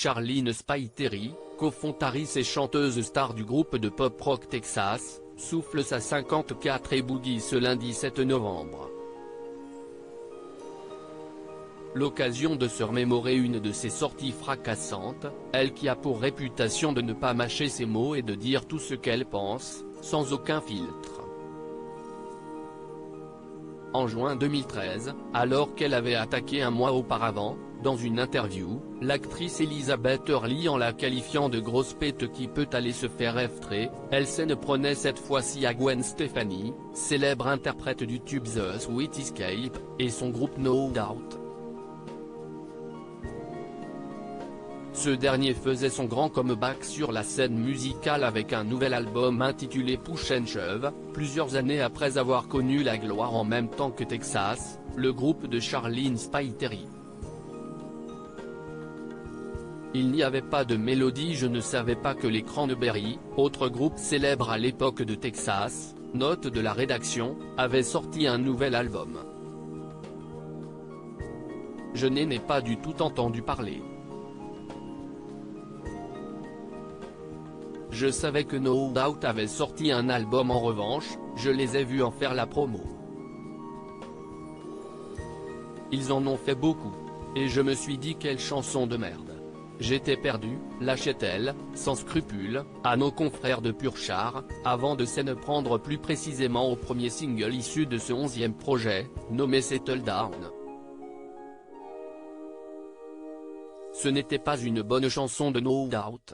Charlene Spiteri, cofondatrice et chanteuse star du groupe de pop-rock Texas, souffle sa 54 et boogie ce lundi 7 novembre. L'occasion de se remémorer une de ses sorties fracassantes, elle qui a pour réputation de ne pas mâcher ses mots et de dire tout ce qu'elle pense, sans aucun filtre. En juin 2013, alors qu'elle avait attaqué un mois auparavant, dans une interview, l'actrice Elizabeth Hurley en la qualifiant de grosse pète qui peut aller se faire efftrer, elle s'en prenait cette fois-ci à Gwen Stefani, célèbre interprète du tube The Sweet Escape, et son groupe No Doubt. Ce dernier faisait son grand comeback sur la scène musicale avec un nouvel album intitulé Push and Shove, plusieurs années après avoir connu la gloire en même temps que Texas, le groupe de Charlene Spiteri. Il n'y avait pas de mélodie, je ne savais pas que les Cranberries, autre groupe célèbre à l'époque de Texas, note de la rédaction, avait sorti un nouvel album. Je n'en ai pas du tout entendu parler. Je savais que No Doubt avait sorti un album, en revanche, je les ai vus en faire la promo. Ils en ont fait beaucoup. Et je me suis dit quelle chanson de merde. J'étais perdu, lâchait-elle, sans scrupule, à nos confrères de Purchar, avant de s'en prendre plus précisément au premier single issu de ce 11e projet, nommé Settle Down. Ce n'était pas une bonne chanson de No Doubt.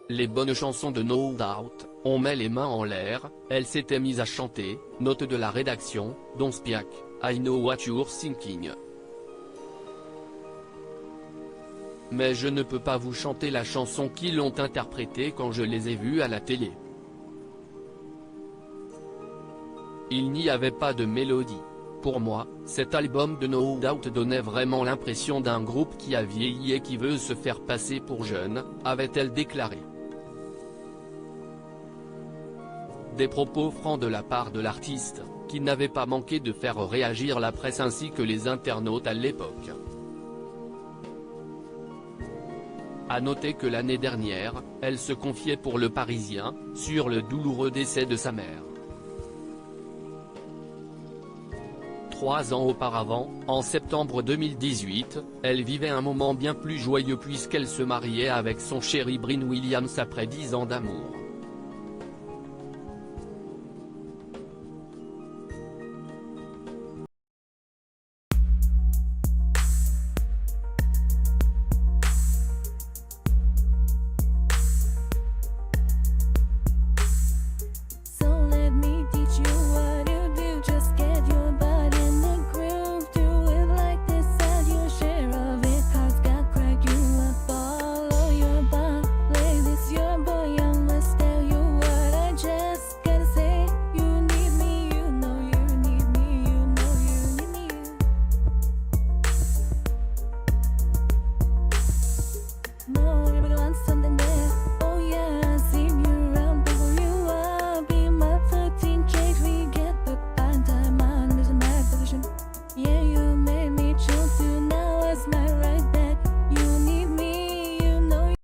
Les bonnes chansons de No Doubt, on met les mains en l'air, elle s'était mise à chanter, note de la rédaction, Don't Speak, I Know What You're Thinking. Mais je ne peux pas vous chanter la chanson qu'ils l'ont interprétée quand je les ai vus à la télé. Il n'y avait pas de mélodie. Pour moi, cet album de No Doubt donnait vraiment l'impression d'un groupe qui a vieilli et qui veut se faire passer pour jeune, avait-elle déclaré. Des propos francs de la part de l'artiste, qui n'avait pas manqué de faire réagir la presse ainsi que les internautes à l'époque. À noter que l'année dernière, elle se confiait pour Le Parisien, sur le douloureux décès de sa mère. 3 ans auparavant, en septembre 2018, elle vivait un moment bien plus joyeux puisqu'elle se mariait avec son chéri Bryn Williams après 10 ans d'amour.